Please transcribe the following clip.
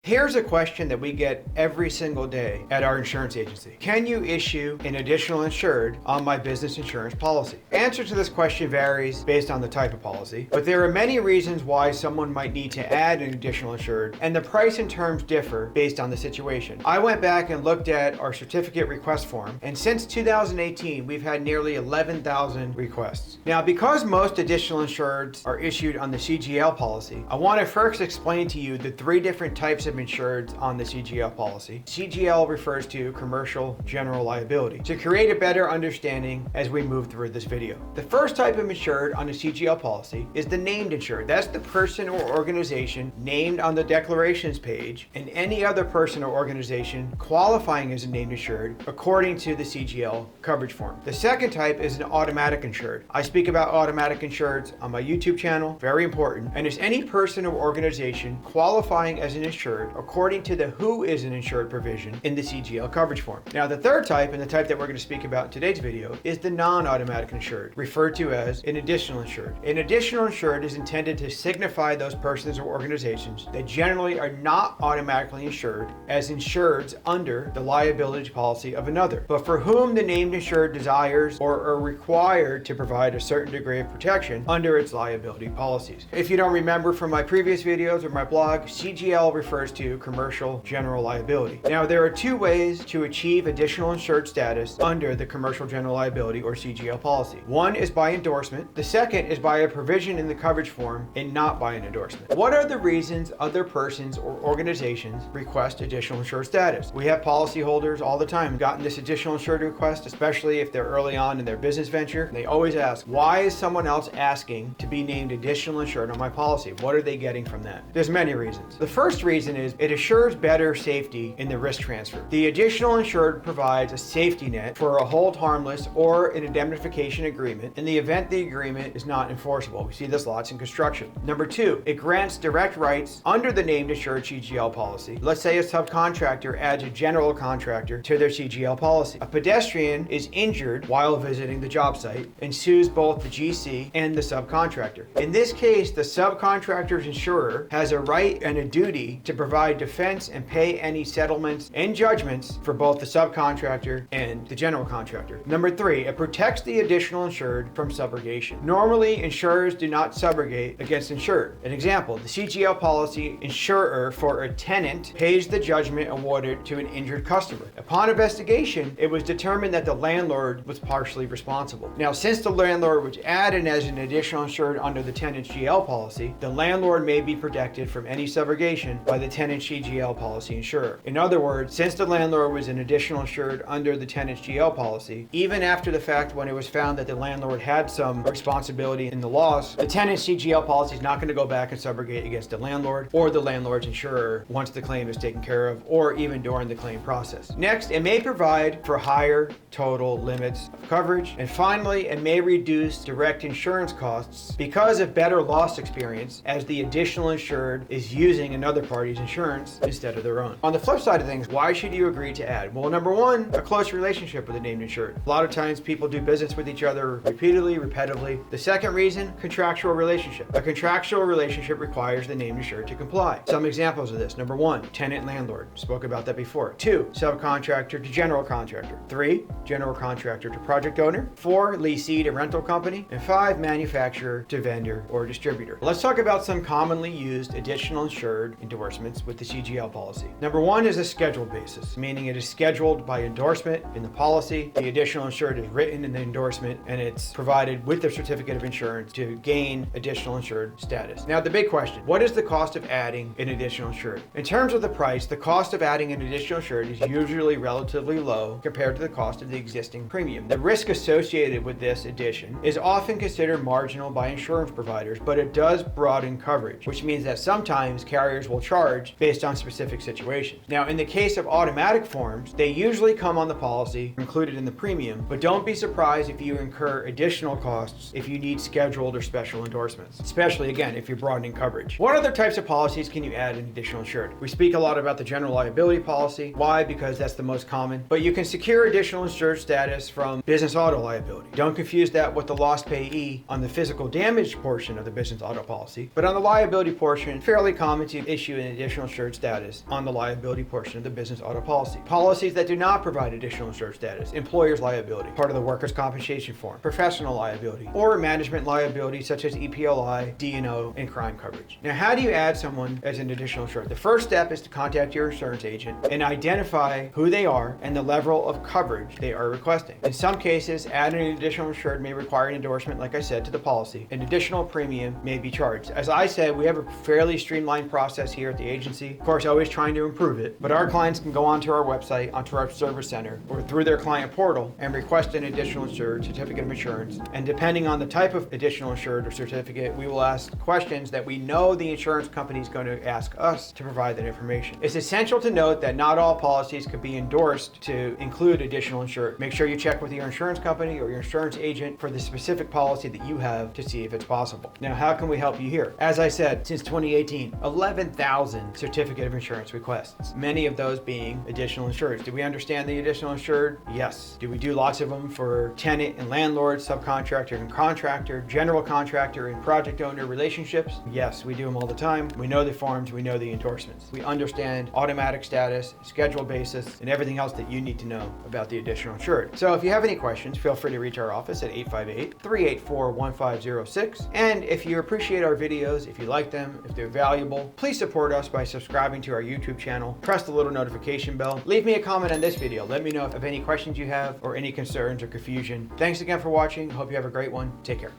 Here's a question that we get every single day at our insurance agency. Can you issue an additional insured on my business insurance policy? Answer to this question varies based on the type of policy, but there are many reasons why someone might need to add an additional insured, and the price and terms differ based on the situation. I went back and looked at our certificate request form, and since 2018, we've had nearly 11,000 requests. Now, because most additional insureds are issued on the CGL policy, I want to first explain to you the three different types of insured on the CGL policy. CGL refers to commercial general liability, to create a better understanding as we move through this video. The first type of insured on the CGL policy is the named insured. That's the person or organization named on the declarations page and any other person or organization qualifying as a named insured according to the CGL coverage form. The second type is an automatic insured. I speak about automatic insureds on my YouTube channel, very important, and it's any person or organization qualifying as an insured according to the who is an insured provision in the CGL coverage form. Now, the third type, and the type that we're going to speak about in today's video, is the non-automatic insured, referred to as an additional insured. An additional insured is intended to signify those persons or organizations that generally are not automatically insured as insureds under the liability policy of another, but for whom the named insured desires or are required to provide a certain degree of protection under its liability policies. If you don't remember from my previous videos or my blog, CGL refers to commercial general liability. Now, there are two ways to achieve additional insured status under the commercial general liability or CGL policy. One is by endorsement. The second is by a provision in the coverage form and not by an endorsement. What are the reasons other persons or organizations request additional insured status? We have policyholders all the time gotten this additional insured request, especially if they're early on in their business venture. They always ask, why is someone else asking to be named additional insured on my policy? What are they getting from that? There's many reasons. The first reason is it assures better safety in the risk transfer. The additional insured provides a safety net for a hold harmless or an indemnification agreement in the event the agreement is not enforceable. We see this lots in construction. Number two, it grants direct rights under the named insured CGL policy. Let's say a subcontractor adds a general contractor to their CGL policy. A pedestrian is injured while visiting the job site and sues both the GC and the subcontractor. In this case, the subcontractor's insurer has a right and a duty to provide defense and pay any settlements and judgments for both the subcontractor and the general contractor. Number three, it protects the additional insured from subrogation. Normally, insurers do not subrogate against insured. An example, the CGL policy insurer for a tenant pays the judgment awarded to an injured customer. Upon investigation, it was determined that the landlord was partially responsible. Now, since the landlord was added as an additional insured under the tenant's GL policy, the landlord may be protected from any subrogation by the tenant's GL policy insurer. In other words, since the landlord was an additional insured under the tenant's GL policy, even after the fact when it was found that the landlord had some responsibility in the loss, the tenant's CGL policy is not going to go back and subrogate against the landlord or the landlord's insurer once the claim is taken care of or even during the claim process. Next, it may provide for higher total limits of coverage. And finally, it may reduce direct insurance costs because of better loss experience as the additional insured is using another party's insurance instead of their own. On the flip side of things, why should you agree to add? Well, number one, a close relationship with a named insured. A lot of times people do business with each other repeatedly, repetitively. The second reason, contractual relationship. A contractual relationship requires the named insured to comply. Some examples of this. Number one, tenant landlord. Spoke about that before. Two, subcontractor to general contractor. Three, general contractor to project owner. Four, leasee to rental company. And five, manufacturer to vendor or distributor. Let's talk about some commonly used additional insured endorsements with the CGL policy. Number one is a scheduled basis, meaning it is scheduled by endorsement in the policy. The additional insured is written in the endorsement and it's provided with their certificate of insurance to gain additional insured status. Now, the big question, what is the cost of adding an additional insured? In terms of the price, the cost of adding an additional insured is usually relatively low compared to the cost of the existing premium. The risk associated with this addition is often considered marginal by insurance providers, but it does broaden coverage, which means that sometimes carriers will charge based on specific situations. Now, in the case of automatic forms, they usually come on the policy included in the premium, but don't be surprised if you incur additional costs if you need scheduled or special endorsements, especially again if you're broadening coverage. What other types of policies can you add an additional insured? We speak a lot about the general liability policy. Why? Because that's the most common, but you can secure additional insured status from business auto liability. Don't confuse that with the lost payee on the physical damage portion of the business auto policy, but on the liability portion, fairly common to issue an additional additional insured status on the liability portion of the business auto policy. Policies that do not provide additional insured status, employer's liability, part of the workers' compensation form, professional liability, or management liability such as EPLI, D&O, and crime coverage. Now, how do you add someone as an additional insured? The first step is to contact your insurance agent and identify who they are and the level of coverage they are requesting. In some cases, adding an additional insured may require an endorsement, like I said, to the policy. An additional premium may be charged. As I said, we have a fairly streamlined process here at the agency. Of course, always trying to improve it, but our clients can go onto our website, onto our service center, or through their client portal and request an additional insured certificate of insurance. And depending on the type of additional insured or certificate, we will ask questions that we know the insurance company is going to ask us to provide that information. It's essential to note that not all policies could be endorsed to include additional insured. Make sure you check with your insurance company or your insurance agent for the specific policy that you have to see if it's possible. Now, how can we help you here? As I said, since 2018, 11,000 certificate of insurance requests, many of those being additional insureds. Do we understand the additional insured? Yes. Do we do lots of them for tenant and landlord, subcontractor and contractor, general contractor and project owner relationships? Yes, we do them all the time. We know the forms, we know the endorsements. We understand automatic status, schedule basis, and everything else that you need to know about the additional insured. So if you have any questions, feel free to reach our office at 858-384-1506. And if you appreciate our videos, if you like them, if they're valuable, please support us by subscribing to our YouTube channel. Press the little notification bell. Leave me a comment on this video. Let me know if any questions you have or any concerns or confusion. Thanks again for watching. Hope you have a great one. Take care.